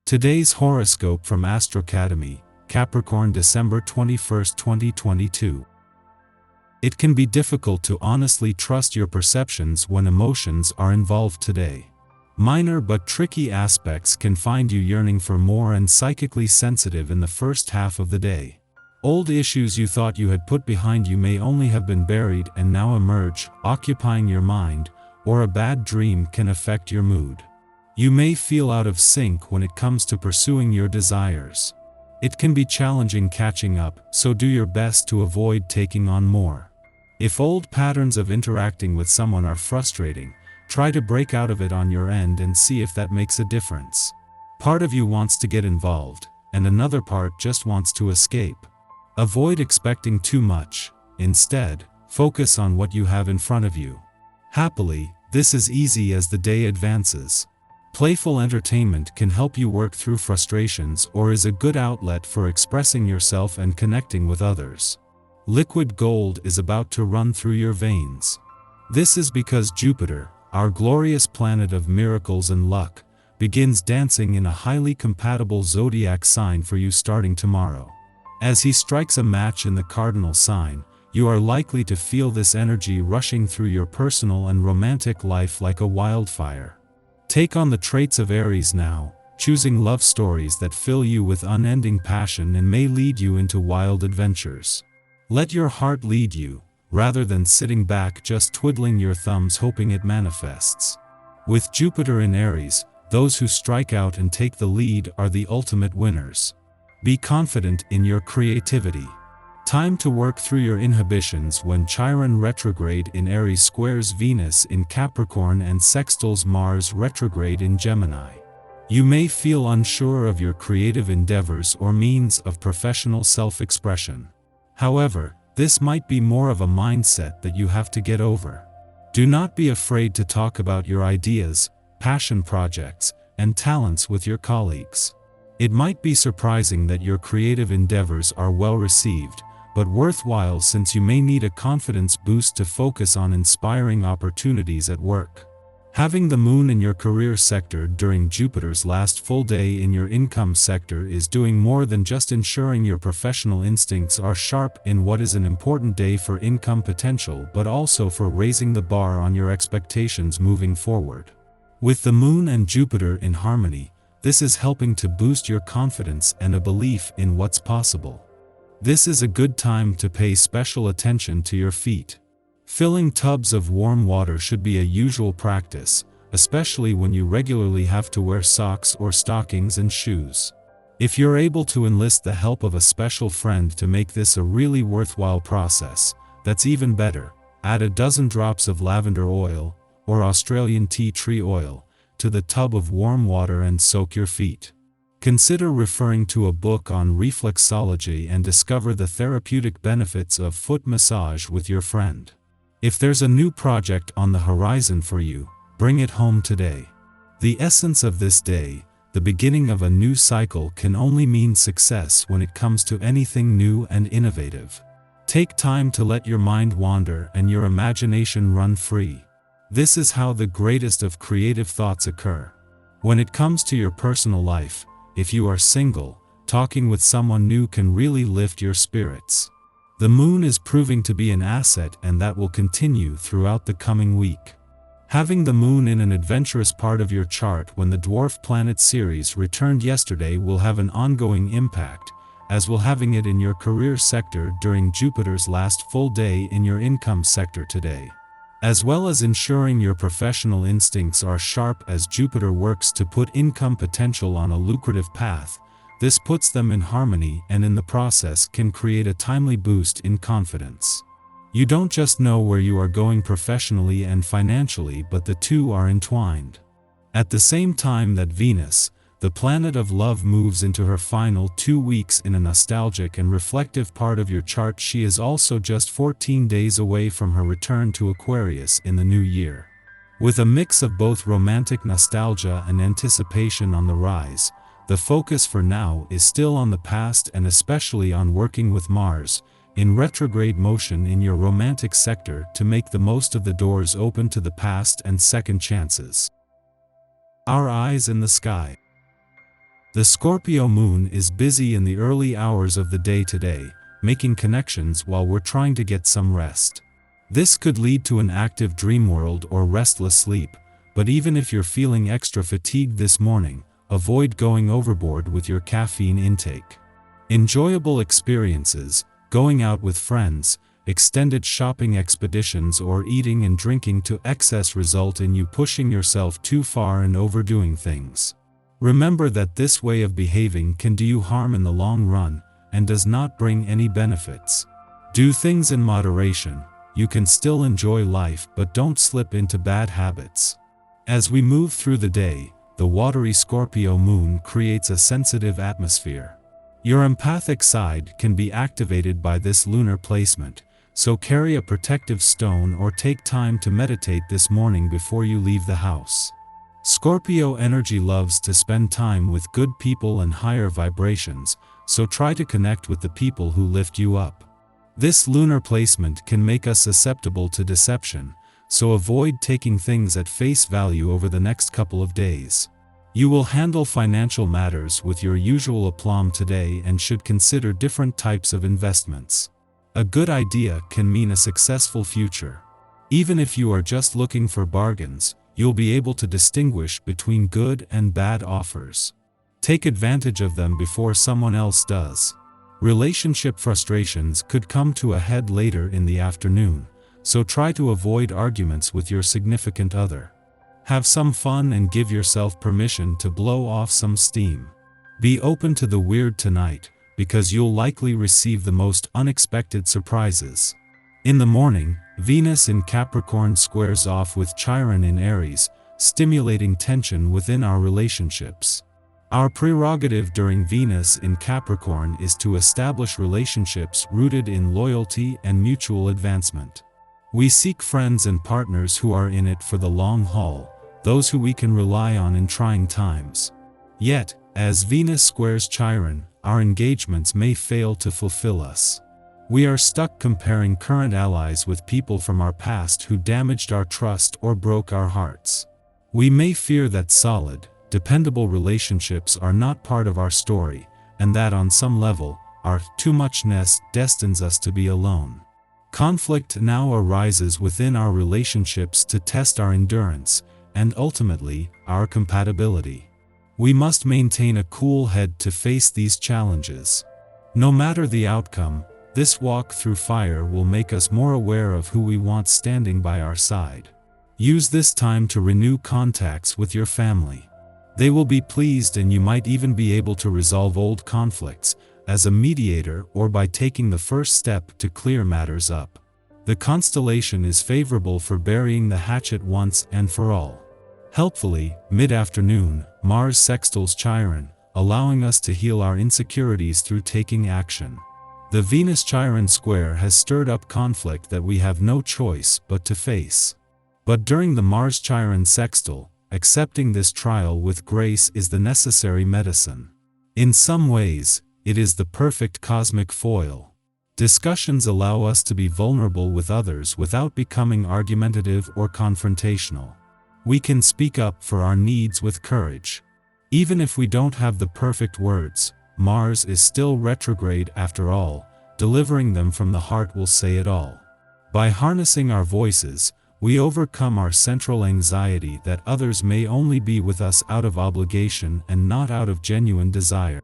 Today's horoscope from Astrocademy, Capricorn December 21, 2022. It can be difficult to honestly trust your perceptions when emotions are involved today. Minor but tricky aspects can find you yearning for more and psychically sensitive in the first half of the day. Old issues you thought you had put behind you may only have been buried and now emerge, occupying your mind, or a bad dream can affect your mood. You may feel out of sync when it comes to pursuing your desires. It can be challenging catching up, so do your best to avoid taking on more. If old patterns of interacting with someone are frustrating, try to break out of it on your end and see if that makes a difference. Part of you wants to get involved, and another part just wants to escape. Avoid expecting too much. Instead, focus on what you have in front of you. Happily, this is easy as the day advances. Playful entertainment can help you work through frustrations or is a good outlet for expressing yourself and connecting with others. Liquid gold is about to run through your veins. This is because Jupiter, our glorious planet of miracles and luck, begins dancing in a highly compatible zodiac sign for you starting tomorrow. As he strikes a match in the cardinal sign, you are likely to feel this energy rushing through your personal and romantic life like a wildfire. Take on the traits of Aries now, choosing love stories that fill you with unending passion and may lead you into wild adventures. Let your heart lead you, rather than sitting back just twiddling your thumbs hoping it manifests. With Jupiter in Aries, those who strike out and take the lead are the ultimate winners. Be confident in your creativity. Time to work through your inhibitions when Chiron retrograde in Aries squares Venus in Capricorn and sextiles Mars retrograde in Gemini. You may feel unsure of your creative endeavors or means of professional self-expression. However, this might be more of a mindset that you have to get over. Do not be afraid to talk about your ideas, passion projects, and talents with your colleagues. It might be surprising that your creative endeavors are well received, but worthwhile since you may need a confidence boost to focus on inspiring opportunities at work. Having the moon in your career sector during Jupiter's last full day in your income sector is doing more than just ensuring your professional instincts are sharp in what is an important day for income potential but also for raising the bar on your expectations moving forward. With the moon and Jupiter in harmony, this is helping to boost your confidence and a belief in what's possible. This is a good time to pay special attention to your feet. Filling tubs of warm water should be a usual practice, especially when you regularly have to wear socks or stockings and shoes. If you're able to enlist the help of a special friend to make this a really worthwhile process, that's even better. Add a dozen drops of lavender oil, or Australian tea tree oil, to the tub of warm water and soak your feet. Consider referring to a book on reflexology and discover the therapeutic benefits of foot massage with your friend. If there's a new project on the horizon for you, bring it home today. The essence of this day, the beginning of a new cycle, can only mean success when it comes to anything new and innovative. Take time to let your mind wander and your imagination run free. This is how the greatest of creative thoughts occur. When it comes to your personal life, if you are single, talking with someone new can really lift your spirits. The moon is proving to be an asset and that will continue throughout the coming week. Having the moon in an adventurous part of your chart when the dwarf planet Ceres returned yesterday will have an ongoing impact, as will having it in your career sector during Jupiter's last full day in your income sector today. As well as ensuring your professional instincts are sharp as Jupiter works to put income potential on a lucrative path, this puts them in harmony and in the process can create a timely boost in confidence. You don't just know where you are going professionally and financially, but the two are entwined. At the same time that Venus, the planet of love, moves into her final 2 weeks in a nostalgic and reflective part of your chart, she is also just 14 days away from her return to Aquarius in the new year. With a mix of both romantic nostalgia and anticipation on the rise, the focus for now is still on the past and especially on working with Mars, in retrograde motion in your romantic sector to make the most of the doors open to the past and second chances. Our eyes in the sky. The Scorpio moon is busy in the early hours of the day today, making connections while we're trying to get some rest. This could lead to an active dream world or restless sleep, but even if you're feeling extra fatigued this morning, avoid going overboard with your caffeine intake. Enjoyable experiences, going out with friends, extended shopping expeditions, or eating and drinking to excess result in you pushing yourself too far and overdoing things. Remember that this way of behaving can do you harm in the long run and does not bring any benefits. Do things in moderation. You can still enjoy life, but don't slip into bad habits. As we move through the day, the watery Scorpio moon creates a sensitive atmosphere. Your empathic side can be activated by this lunar placement, so carry a protective stone or take time to meditate this morning before you leave the house. Scorpio energy loves to spend time with good people and higher vibrations, so try to connect with the people who lift you up. This lunar placement can make us susceptible to deception, so avoid taking things at face value over the next couple of days. You will handle financial matters with your usual aplomb today and should consider different types of investments. A good idea can mean a successful future. Even if you are just looking for bargains, you'll be able to distinguish between good and bad offers. Take advantage of them before someone else does. Relationship frustrations could come to a head later in the afternoon, so try to avoid arguments with your significant other. Have some fun and give yourself permission to blow off some steam. Be open to the weird tonight, because you'll likely receive the most unexpected surprises. In the morning, Venus in Capricorn squares off with Chiron in Aries, stimulating tension within our relationships. Our prerogative during Venus in Capricorn is to establish relationships rooted in loyalty and mutual advancement. We seek friends and partners who are in it for the long haul, those who we can rely on in trying times. Yet, as Venus squares Chiron, our engagements may fail to fulfill us. We are stuck comparing current allies with people from our past who damaged our trust or broke our hearts. We may fear that solid, dependable relationships are not part of our story, and that on some level, our too muchness destines us to be alone. Conflict now arises within our relationships to test our endurance, and ultimately, our compatibility. We must maintain a cool head to face these challenges. No matter the outcome, this walk through fire will make us more aware of who we want standing by our side. Use this time to renew contacts with your family. They will be pleased, and you might even be able to resolve old conflicts as a mediator or by taking the first step to clear matters up. The constellation is favorable for burying the hatchet once and for all. Helpfully, mid-afternoon, Mars sextiles Chiron, allowing us to heal our insecurities through taking action. The Venus-Chiron square has stirred up conflict that we have no choice but to face. But during the Mars-Chiron sextile, accepting this trial with grace is the necessary medicine. In some ways, it is the perfect cosmic foil. Discussions allow us to be vulnerable with others without becoming argumentative or confrontational. We can speak up for our needs with courage. Even if we don't have the perfect words, Mars is still retrograde after all. Delivering them from the heart will say it all. By harnessing our voices, we overcome our central anxiety that others may only be with us out of obligation and not out of genuine desire.